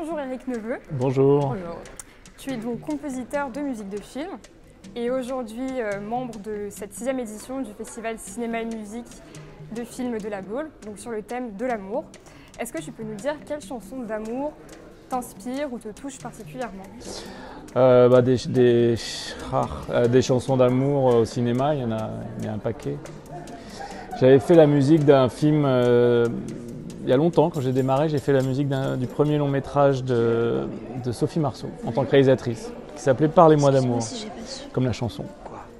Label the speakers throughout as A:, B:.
A: Bonjour Eric Neveu.
B: Bonjour.
A: Bonjour. Tu es donc compositeur de musique de film et aujourd'hui membre de cette 6e édition du festival Cinéma et Musique de films de la Baule, donc sur le thème de l'amour. Est-ce que tu peux nous dire quelle chanson d'amour t'inspire ou te touche particulièrement?
B: Des chansons d'amour au cinéma, il y a un paquet. J'avais fait la musique d'un film il y a longtemps, quand j'ai démarré, j'ai fait la musique du premier long métrage de Sophie Marceau en tant que réalisatrice, qui s'appelait Parlez-moi d'amour, comme la chanson.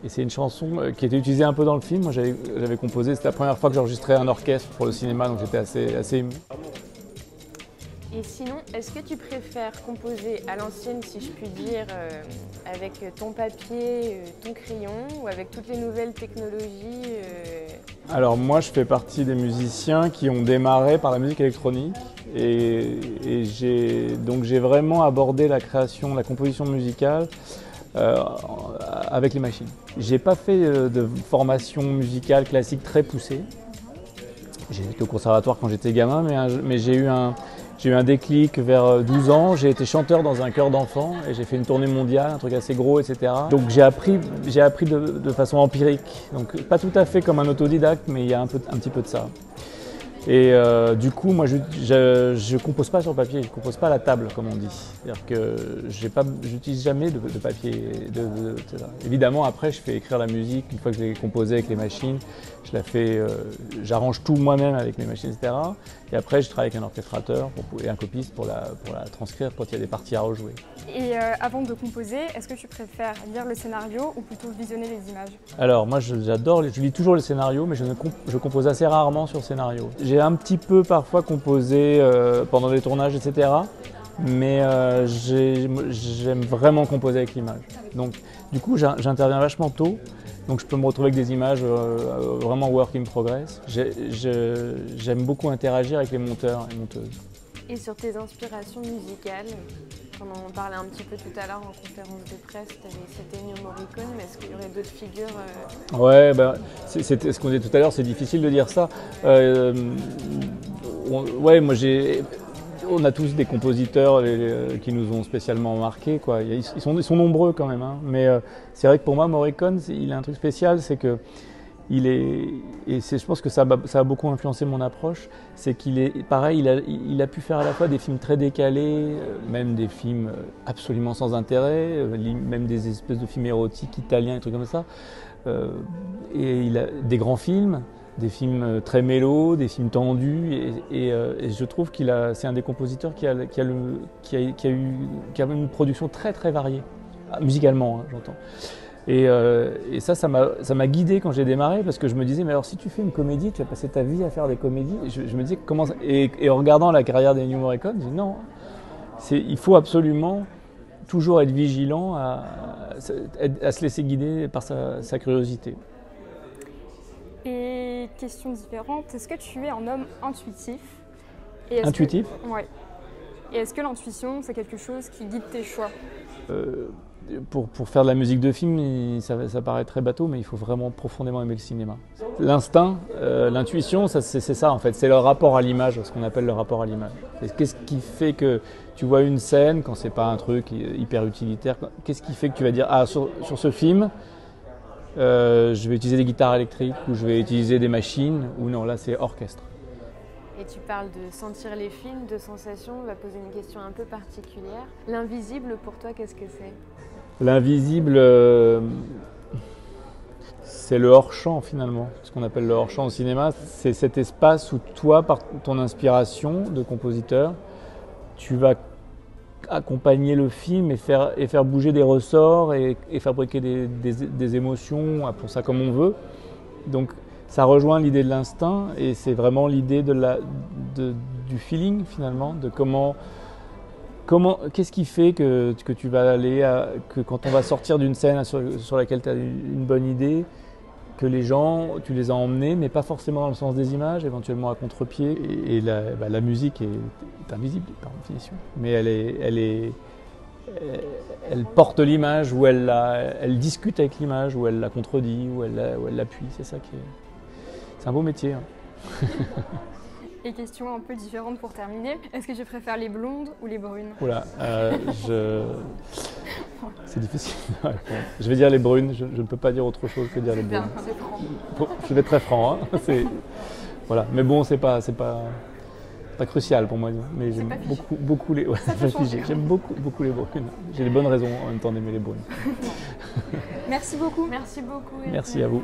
B: Et c'est une chanson qui était utilisée un peu dans le film. Moi j'avais composé, c'était la première fois que j'enregistrais un orchestre pour le cinéma, donc j'étais assez ému.
C: Et sinon, est-ce que tu préfères composer à l'ancienne, si je puis dire, avec ton papier, ton crayon, ou avec toutes les nouvelles technologies
B: Alors moi, je fais partie des musiciens qui ont démarré par la musique électronique et j'ai vraiment abordé la création, la composition musicale avec les machines. J'ai pas fait de formation musicale classique très poussée. J'ai été au conservatoire quand j'étais gamin, mais j'ai eu un déclic vers 12 ans, j'ai été chanteur dans un chœur d'enfants et j'ai fait une tournée mondiale, un truc assez gros, etc. Donc j'ai appris de façon empirique, donc pas tout à fait comme un autodidacte, mais il y a un petit peu de ça. Et du coup, moi je compose pas sur papier, je compose pas à la table, comme on dit. C'est-à-dire que j'utilise jamais de papier. Évidemment, après, je fais écrire la musique une fois que je l'ai composée avec les machines. J'arrange tout moi-même avec mes machines, etc. Et après, je travaille avec un orchestrateur et un copiste pour la transcrire quand il y a des parties à rejouer.
A: Et avant de composer, est-ce que tu préfères lire le scénario ou plutôt visionner les images?
B: Alors moi je lis toujours le scénario, mais je compose assez rarement sur scénario. J'ai un petit peu parfois composé pendant des tournages, etc. Mais j'aime vraiment composer avec l'image. Donc du coup j'interviens vachement tôt, donc je peux me retrouver avec des images vraiment work in progress. J'aime beaucoup interagir avec les monteurs et monteuses.
C: Et sur tes inspirations musicales, on en parlait un petit peu tout à l'heure en conférence de presse, tu avais cité Ennio Morricone, mais est-ce qu'il y aurait d'autres figures
B: Ouais, c'était ce qu'on disait tout à l'heure, c'est difficile de dire ça. On a tous des compositeurs qui nous ont spécialement marqués, quoi. Ils sont nombreux quand même, hein. Mais c'est vrai que pour moi, Morricone, il a un truc spécial, c'est que je pense que ça a beaucoup influencé mon approche, c'est qu'il est pareil, il a pu faire à la fois des films très décalés, même des films absolument sans intérêt, même des espèces de films érotiques italiens, des trucs comme ça. Et il a des grands films, des films très mélos, des films tendus, et je trouve c'est un des compositeurs qui a une production très très variée, musicalement, hein, j'entends. Et ça m'a guidé quand j'ai démarré, parce que je me disais, mais alors si tu fais une comédie, tu vas passer ta vie à faire des comédies. Je me disais, comment ça... Et en regardant la carrière d'Ennio Morricone, je dis non, il faut absolument toujours être vigilant à se laisser guider par sa curiosité.
A: Et question différente, est-ce que tu es un homme intuitif?
B: Intuitif?
A: Ouais. Et est-ce que l'intuition, c'est quelque chose qui guide tes choix?
B: Pour faire de la musique de film, ça paraît très bateau, mais il faut vraiment profondément aimer le cinéma. L'instinct, l'intuition, c'est ça en fait, c'est le rapport à l'image, ce qu'on appelle le rapport à l'image. Qu'est-ce qui fait que tu vois une scène, quand c'est pas un truc hyper utilitaire, qu'est-ce qui fait que tu vas dire, ah sur ce film, je vais utiliser des guitares électriques, ou je vais utiliser des machines, ou non, là c'est orchestre.
C: Et tu parles de sentir les films, de sensations, on va poser une question un peu particulière. L'invisible, pour toi, qu'est-ce que c'est?
B: L'invisible, c'est le hors-champ finalement, ce qu'on appelle le hors-champ au cinéma. C'est cet espace où toi, par ton inspiration de compositeur, tu vas accompagner le film et faire bouger des ressorts et fabriquer des émotions, appelons ça comme on veut. Donc ça rejoint l'idée de l'instinct et c'est vraiment l'idée du feeling finalement, de qu'est-ce qui fait que tu vas aller, que quand on va sortir d'une scène sur laquelle tu as une bonne idée, que les gens, tu les as emmenés, mais pas forcément dans le sens des images, éventuellement à contre-pied. Et la musique est invisible par définition, mais elle porte l'image, ou elle discute avec l'image, ou elle la contredit, ou elle l'appuie. C'est ça c'est un beau métier. Hein.
A: Et question un peu différente pour terminer, est-ce que tu préfères les blondes ou les brunes?
B: Oula, c'est difficile à répondre. Je vais dire les brunes, je ne peux pas dire autre chose que dire les brunes.
A: C'est franc.
B: Bon, je vais être très franc, hein. Voilà. Mais bon, c'est pas crucial pour moi. Mais j'aime beaucoup les. Ouais, j'aime beaucoup les brunes. J'ai des bonnes raisons en même temps d'aimer les brunes.
A: Merci beaucoup.
C: Merci beaucoup.
B: Merci à vous.